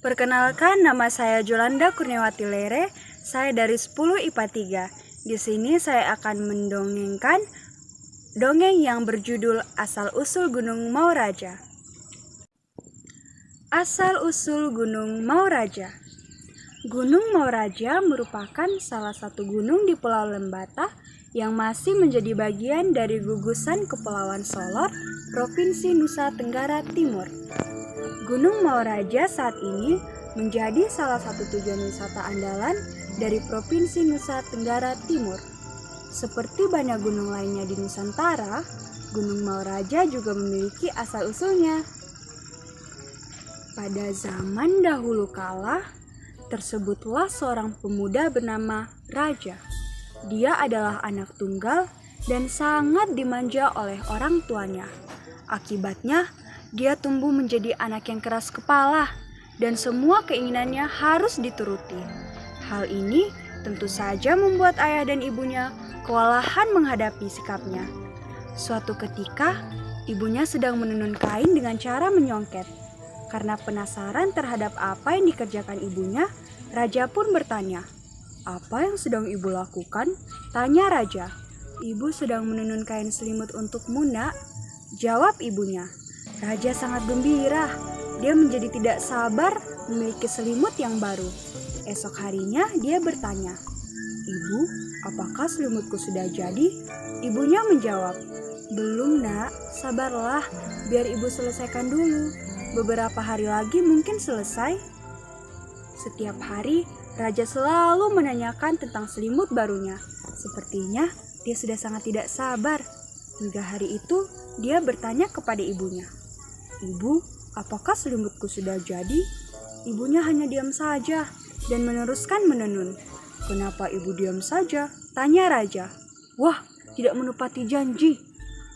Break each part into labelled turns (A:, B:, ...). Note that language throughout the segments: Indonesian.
A: Perkenalkan, nama saya Jolanda Kurniawati Lere. Saya dari 10 IPA 3. Di sini saya akan mendongengkan dongeng yang berjudul Asal-usul Gunung Mauraja. Asal-usul Gunung Mauraja. Gunung Mauraja merupakan salah satu gunung di Pulau Lembata yang masih menjadi bagian dari gugusan Kepulauan Solor, Provinsi Nusa Tenggara Timur. Gunung Mauraja saat ini menjadi salah satu tujuan wisata andalan dari Provinsi Nusa Tenggara Timur. Seperti banyak gunung lainnya di Nusantara, Gunung Mauraja juga memiliki asal-usulnya. Pada zaman dahulu kala, tersebutlah seorang pemuda bernama Raja. Dia adalah anak tunggal dan sangat dimanja oleh orang tuanya. Akibatnya, dia tumbuh menjadi anak yang keras kepala dan semua keinginannya harus dituruti. Hal ini tentu saja membuat ayah dan ibunya kewalahan menghadapi sikapnya. Suatu ketika, ibunya sedang menenun kain dengan cara menyongket. Karena penasaran terhadap apa yang dikerjakan ibunya, Raja pun bertanya, "Apa yang sedang ibu lakukan?" Tanya Raja. "Ibu sedang menenun kain selimut untukmu, Nak," jawab ibunya. Raja sangat gembira. Dia menjadi tidak sabar memiliki selimut yang baru. Esok harinya dia bertanya, "Ibu, apakah selimutku sudah jadi?" Ibunya menjawab, "Belum, Nak, sabarlah, biar ibu selesaikan dulu. Beberapa hari lagi mungkin selesai." Setiap hari, Raja selalu menanyakan tentang selimut barunya. Sepertinya dia sudah sangat tidak sabar. Hingga hari itu, dia bertanya kepada ibunya, "Ibu, apakah selimutku sudah jadi?" Ibunya hanya diam saja dan meneruskan menenun. "Kenapa ibu diam saja?" tanya Raja. "Wah, tidak menepati janji."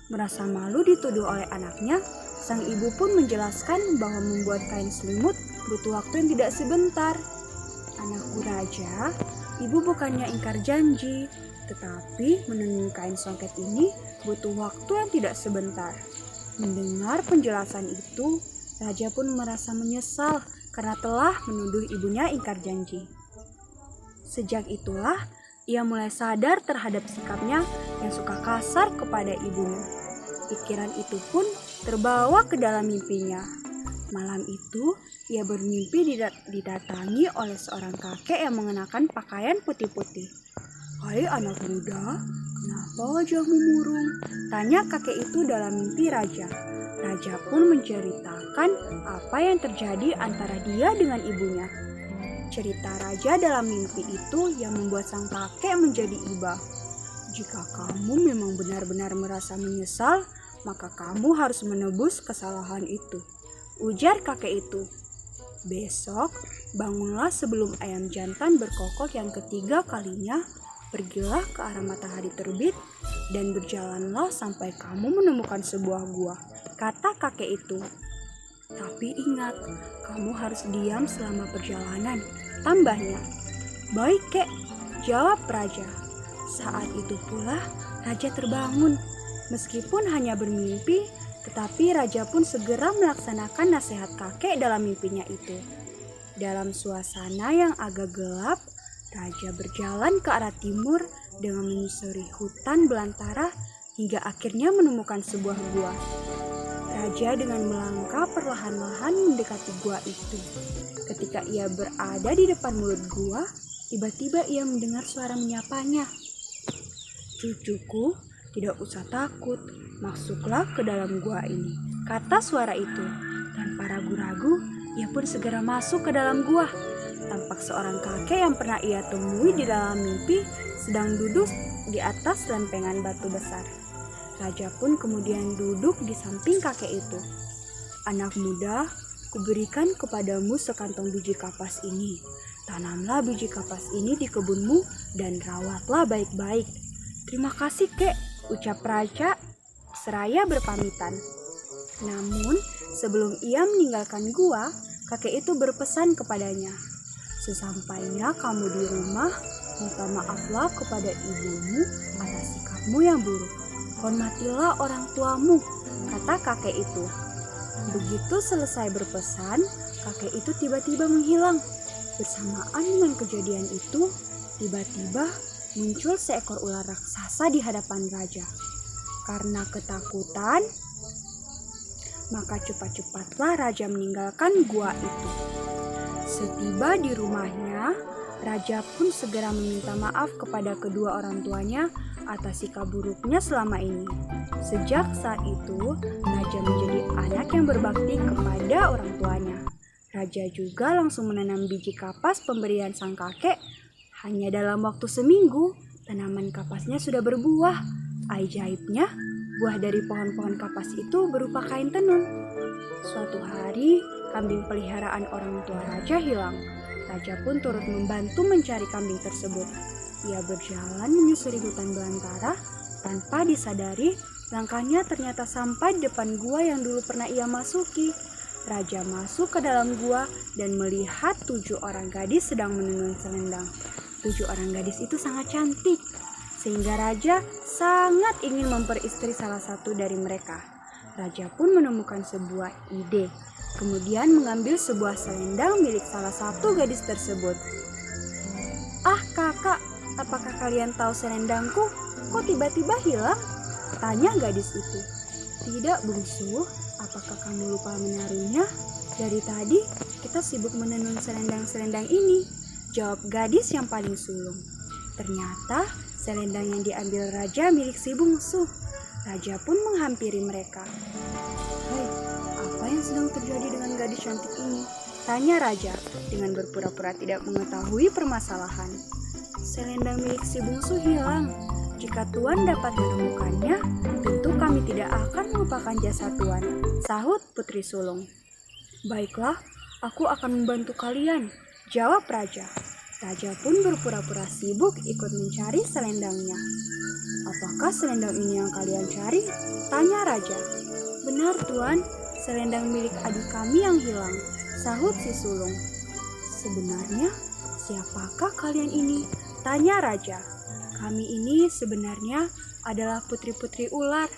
A: Merasa malu dituduh oleh anaknya, sang ibu pun menjelaskan bahwa membuat kain selimut butuh waktu yang tidak sebentar. "Anakku Raja, ibu bukannya ingkar janji, tetapi menenun kain songket ini butuh waktu yang tidak sebentar." Mendengar penjelasan itu, Raja pun merasa menyesal karena telah menuduh ibunya ingkar janji. Sejak itulah, ia mulai sadar terhadap sikapnya yang suka kasar kepada ibunya. Pikiran itu pun terbawa ke dalam mimpinya. Malam itu, ia bermimpi didatangi oleh seorang kakek yang mengenakan pakaian putih-putih. "Hai anak muda, kenapa wajahmu murung?" tanya kakek itu dalam mimpi Raja. Raja pun menceritakan apa yang terjadi antara dia dengan ibunya. Cerita Raja dalam mimpi itu yang membuat sang kakek menjadi iba. "Jika kamu memang benar-benar merasa menyesal, maka kamu harus menebus kesalahan itu," ujar kakek itu. "Besok, bangunlah sebelum ayam jantan berkokok yang ketiga kalinya. Pergilah ke arah matahari terbit dan berjalanlah sampai kamu menemukan sebuah gua," kata kakek itu. "Tapi ingat, kamu harus diam selama perjalanan," tambahnya. "Baik, Kek," jawab Raja. Saat itu pula Raja terbangun. Meskipun hanya bermimpi, tetapi Raja pun segera melaksanakan nasihat kakek dalam mimpinya itu. Dalam suasana yang agak gelap, Raja berjalan ke arah timur dengan menyusuri hutan belantara hingga akhirnya menemukan sebuah gua. Raja dengan melangkah perlahan-lahan mendekati gua itu. Ketika ia berada di depan mulut gua, tiba-tiba ia mendengar suara menyapanya. "Cucuku, tidak usah takut, masuklah ke dalam gua ini," kata suara itu. Tanpa ragu-ragu, ia pun segera masuk ke dalam gua. Tampak seorang kakek yang pernah ia temui di dalam mimpi sedang duduk di atas lempengan batu besar. Raja pun kemudian duduk di samping kakek itu. "Anak muda, kuberikan kepadamu sekantong biji kapas ini. Tanamlah biji kapas ini di kebunmu dan rawatlah baik-baik." "Terima kasih, Kek," ucap Raja seraya berpamitan. Namun, sebelum ia meninggalkan gua, kakek itu berpesan kepadanya, "Sesampainya kamu di rumah, minta maaflah kepada ibumu atas sikapmu yang buruk. Hormatilah orang tuamu," kata kakek itu. Begitu selesai berpesan, kakek itu tiba-tiba menghilang. Bersamaan dengan kejadian itu, tiba-tiba muncul seekor ular raksasa di hadapan raja. Karena ketakutan, maka cepat-cepatlah raja meninggalkan gua itu. Setiba di rumahnya, raja pun segera meminta maaf kepada kedua orang tuanya atas sikap buruknya selama ini. Sejak saat itu, raja menjadi anak yang berbakti kepada orang tuanya. Raja juga langsung menanam biji kapas pemberian sang kakek. Hanya dalam waktu seminggu, tanaman kapasnya sudah berbuah. Ajaibnya, buah dari pohon-pohon kapas itu berupa kain tenun. Suatu hari, kambing peliharaan orang tua raja hilang. Raja pun turut membantu mencari kambing tersebut. Ia berjalan menyusuri hutan belantara. Tanpa disadari, langkahnya ternyata sampai depan gua yang dulu pernah ia masuki. Raja masuk ke dalam gua dan melihat 7 orang gadis sedang menenun selendang. 7 orang gadis itu sangat cantik, sehingga raja sangat ingin memperistri salah satu dari mereka. Raja pun menemukan sebuah ide, kemudian mengambil sebuah selendang milik salah satu gadis tersebut. "Ah kakak, apakah kalian tahu selendangku? Kok tiba-tiba hilang?" tanya gadis itu. "Tidak bungsu, apakah kamu lupa menaruhnya? Dari tadi kita sibuk menenun selendang-selendang ini," jawab gadis yang paling sulung. Ternyata selendang yang diambil raja milik si bungsu. Raja pun menghampiri mereka. "Hai, apa yang sedang terjadi dengan gadis cantik ini?" tanya raja dengan berpura-pura tidak mengetahui permasalahan. "Selendang milik si bungsu hilang. Jika Tuan dapat menemukannya, tentu kami tidak akan melupakan jasa Tuan," sahut putri sulung. "Baiklah, aku akan membantu kalian," jawab raja. Raja pun berpura-pura sibuk ikut mencari selendangnya. "Apakah selendang ini yang kalian cari?" tanya raja. "Benar Tuan, selendang milik adik kami yang hilang," sahut si sulung. "Sebenarnya siapakah kalian ini?" tanya raja. "Kami ini sebenarnya adalah putri-putri ular."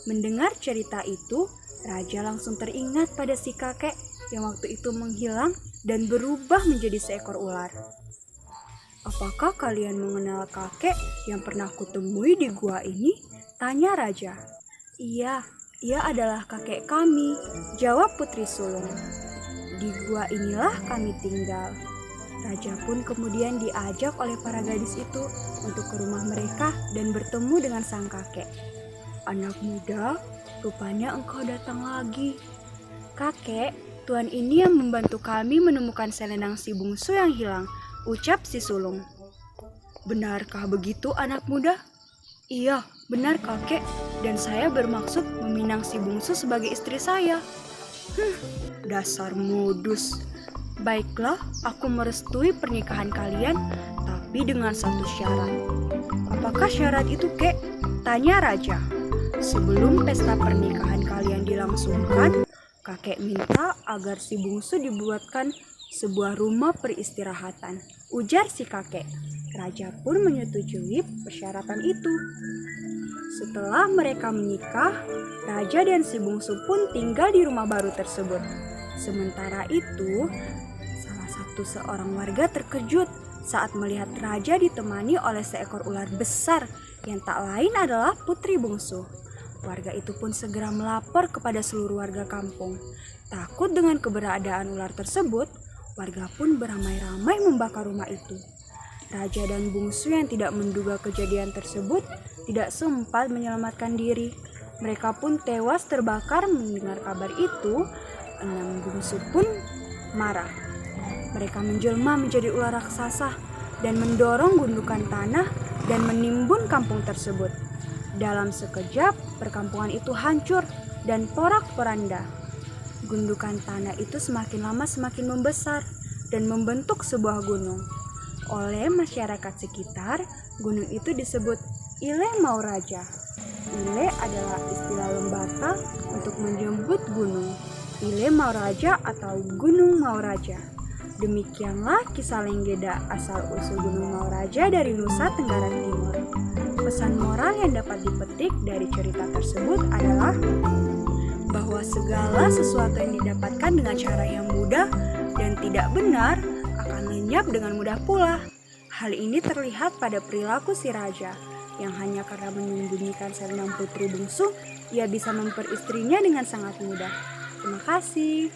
A: Mendengar cerita itu, raja langsung teringat pada si kakek yang waktu itu menghilang dan berubah menjadi seekor ular. "Apakah kalian mengenal kakek yang pernah kutemui di gua ini?" tanya raja. Iya, ia adalah kakek kami," jawab putri sulung. "Di gua inilah kami tinggal." Raja pun kemudian diajak oleh para gadis itu untuk ke rumah mereka dan bertemu dengan sang kakek. "Anak muda, rupanya engkau datang lagi." "Kakek, Tuan ini yang membantu kami menemukan selendang si bungsu yang hilang," ucap si sulung. "Benarkah begitu anak muda?" "Iya, benar kakek, dan saya bermaksud meminang si bungsu sebagai istri saya." Dasar modus. "Baiklah, aku merestui pernikahan kalian, tapi dengan satu syarat." "Apakah syarat itu, kek?" tanya raja. "Sebelum pesta pernikahan kalian dilangsungkan, kakek minta agar si bungsu dibuatkan sebuah rumah peristirahatan," ujar si kakek. Raja pun menyetujui persyaratan itu. Setelah mereka menikah, raja dan si bungsu pun tinggal di rumah baru tersebut. Sementara itu, seorang warga terkejut saat melihat raja ditemani oleh seekor ular besar yang tak lain adalah putri bungsu. Warga itu pun segera melapor kepada seluruh warga kampung. Takut dengan keberadaan ular tersebut, warga pun beramai-ramai membakar rumah itu. Raja dan bungsu yang tidak menduga kejadian tersebut tidak sempat menyelamatkan diri. Mereka pun tewas terbakar. Mendengar kabar itu, 6 bungsu pun marah. Mereka menjelma menjadi ular raksasa dan mendorong gundukan tanah dan menimbun kampung tersebut. Dalam sekejap, perkampungan itu hancur dan porak-poranda. Gundukan tanah itu semakin lama semakin membesar dan membentuk sebuah gunung. Oleh masyarakat sekitar, gunung itu disebut Ile Mauraja. Ile adalah istilah Lembata untuk menyebut gunung. Ile Mauraja atau Gunung Mauraja. Demikianlah kisah Lenggeda asal-usul Gunung Mauraja dari Nusa Tenggara Timur. Pesan moral yang dapat dipetik dari cerita tersebut adalah bahwa segala sesuatu yang didapatkan dengan cara yang mudah dan tidak benar akan lenyap dengan mudah pula. Hal ini terlihat pada perilaku si raja, yang hanya karena menyembunyikan seorang putri bungsu, ia bisa memperistrinya dengan sangat mudah. Terima kasih.